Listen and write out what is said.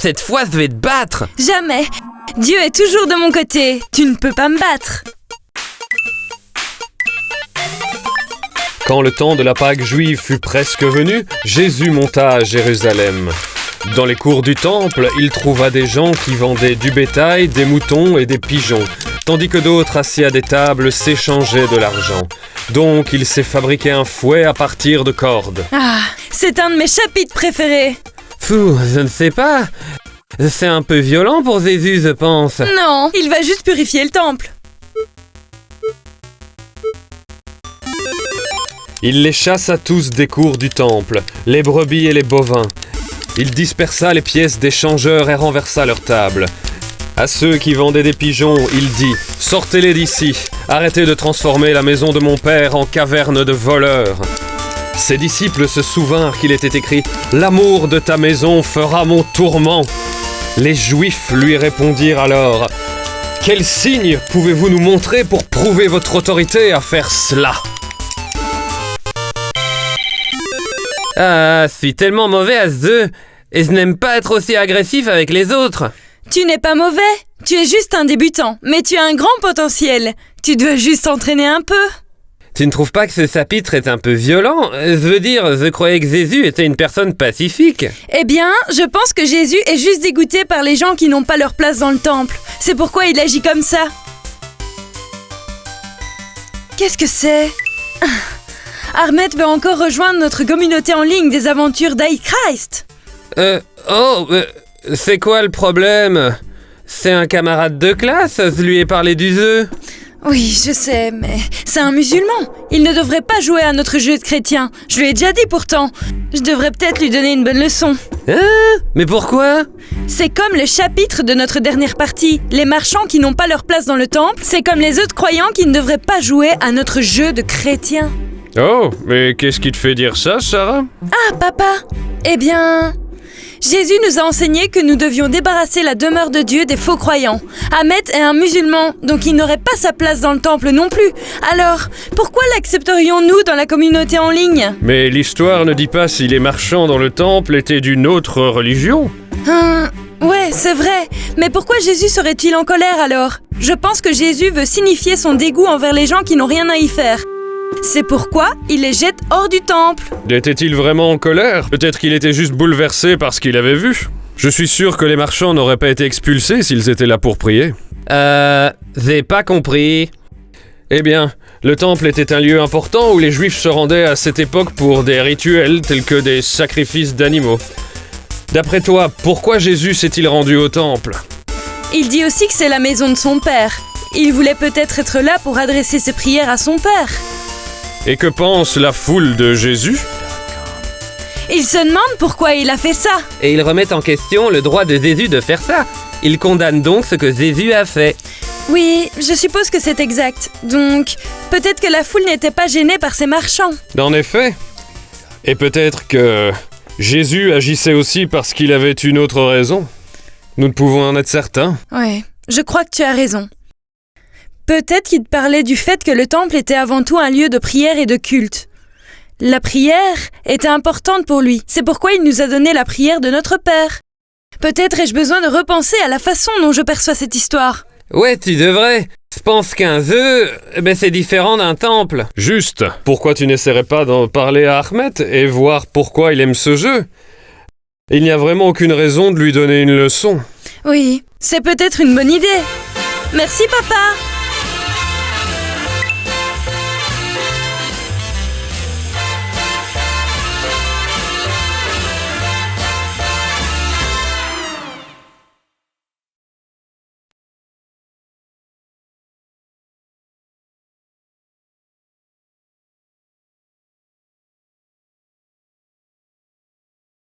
Cette fois, je vais te battre. Jamais. Dieu est toujours de mon côté. Tu ne peux pas me battre. Quand le temps de la Pâque juive fut presque venu, Jésus monta à Jérusalem. Dans les cours du temple, il trouva des gens qui vendaient du bétail, des moutons et des pigeons, tandis que d'autres assis à des tables s'échangeaient de l'argent. Donc il s'est fabriqué un fouet à partir de cordes. Ah, c'est un de mes chapitres préférés. Fou, je ne sais pas. C'est un peu violent pour Jésus, je pense. Non, il va juste purifier le temple. Il les chassa tous des cours du temple, les brebis et les bovins. Il dispersa les pièces des changeurs et renversa leurs tables. À ceux qui vendaient des pigeons, il dit « Sortez-les d'ici, arrêtez de transformer la maison de mon père en caverne de voleurs. » Ses disciples se souvinrent qu'il était écrit « L'amour de ta maison fera mon tourment. » Les Juifs lui répondirent alors « Quel signe pouvez-vous nous montrer pour prouver votre autorité à faire cela ?» Ah, je suis tellement mauvais à ce jeu. Et je n'aime pas être aussi agressif avec les autres. Tu n'es pas mauvais. Tu es juste un débutant. Mais tu as un grand potentiel. Tu dois juste t'entraîner un peu. Tu ne trouves pas que ce chapitre est un peu violent? Je veux dire, je croyais que Jésus était une personne pacifique. Eh bien, je pense que Jésus est juste dégoûté par les gens qui n'ont pas leur place dans le temple. C'est pourquoi il agit comme ça. Qu'est-ce que c'est? Ahmed veut encore rejoindre notre communauté en ligne des aventures d'iChrist. C'est quoi le problème? C'est un camarade de classe, je lui ai parlé du jeu. Oui, je sais, mais c'est un musulman. Il ne devrait pas jouer à notre jeu de chrétien. Je lui ai déjà dit pourtant. Je devrais peut-être lui donner une bonne leçon. Hein? Mais pourquoi? C'est comme le chapitre de notre dernière partie. Les marchands qui n'ont pas leur place dans le temple, c'est comme les autres croyants qui ne devraient pas jouer à notre jeu de chrétien. Oh, mais qu'est-ce qui te fait dire ça, Sarah? Ah, papa! Eh bien... Jésus nous a enseigné que nous devions débarrasser la demeure de Dieu des faux croyants. Ahmed est un musulman, donc il n'aurait pas sa place dans le temple non plus. Alors, pourquoi l'accepterions-nous dans la communauté en ligne? Mais l'histoire ne dit pas si les marchands dans le temple étaient d'une autre religion. Ouais, c'est vrai. Mais pourquoi Jésus serait-il en colère alors? Je pense que Jésus veut signifier son dégoût envers les gens qui n'ont rien à y faire. C'est pourquoi il les jette hors du temple. Était-il vraiment en colère? Peut-être qu'il était juste bouleversé par ce qu'il avait vu. Je suis sûr que les marchands n'auraient pas été expulsés s'ils étaient là pour prier. J'ai pas compris. Eh bien, le temple était un lieu important où les Juifs se rendaient à cette époque pour des rituels tels que des sacrifices d'animaux. D'après toi, pourquoi Jésus s'est-il rendu au temple? Il dit aussi que c'est la maison de son père. Il voulait peut-être être là pour adresser ses prières à son père. Et que pense la foule de Jésus? Il se demande pourquoi il a fait ça. Et ils remettent en question le droit de Jésus de faire ça. Ils condamnent donc ce que Jésus a fait. Oui, je suppose que c'est exact. Donc, peut-être que la foule n'était pas gênée par ces marchands. En effet. Et peut-être que Jésus agissait aussi parce qu'il avait une autre raison. Nous ne pouvons en être certains. Ouais, je crois que tu as raison. Peut-être qu'il parlait du fait que le temple était avant tout un lieu de prière et de culte. La prière était importante pour lui. C'est pourquoi il nous a donné la prière de notre Père. Peut-être ai-je besoin de repenser à la façon dont je perçois cette histoire. Ouais, tu devrais. Je pense qu'un jeu, c'est différent d'un temple. Juste, pourquoi tu n'essaierais pas d'en parler à Ahmed et voir pourquoi il aime ce jeu? Il n'y a vraiment aucune raison de lui donner une leçon. Oui, c'est peut-être une bonne idée. Merci, papa!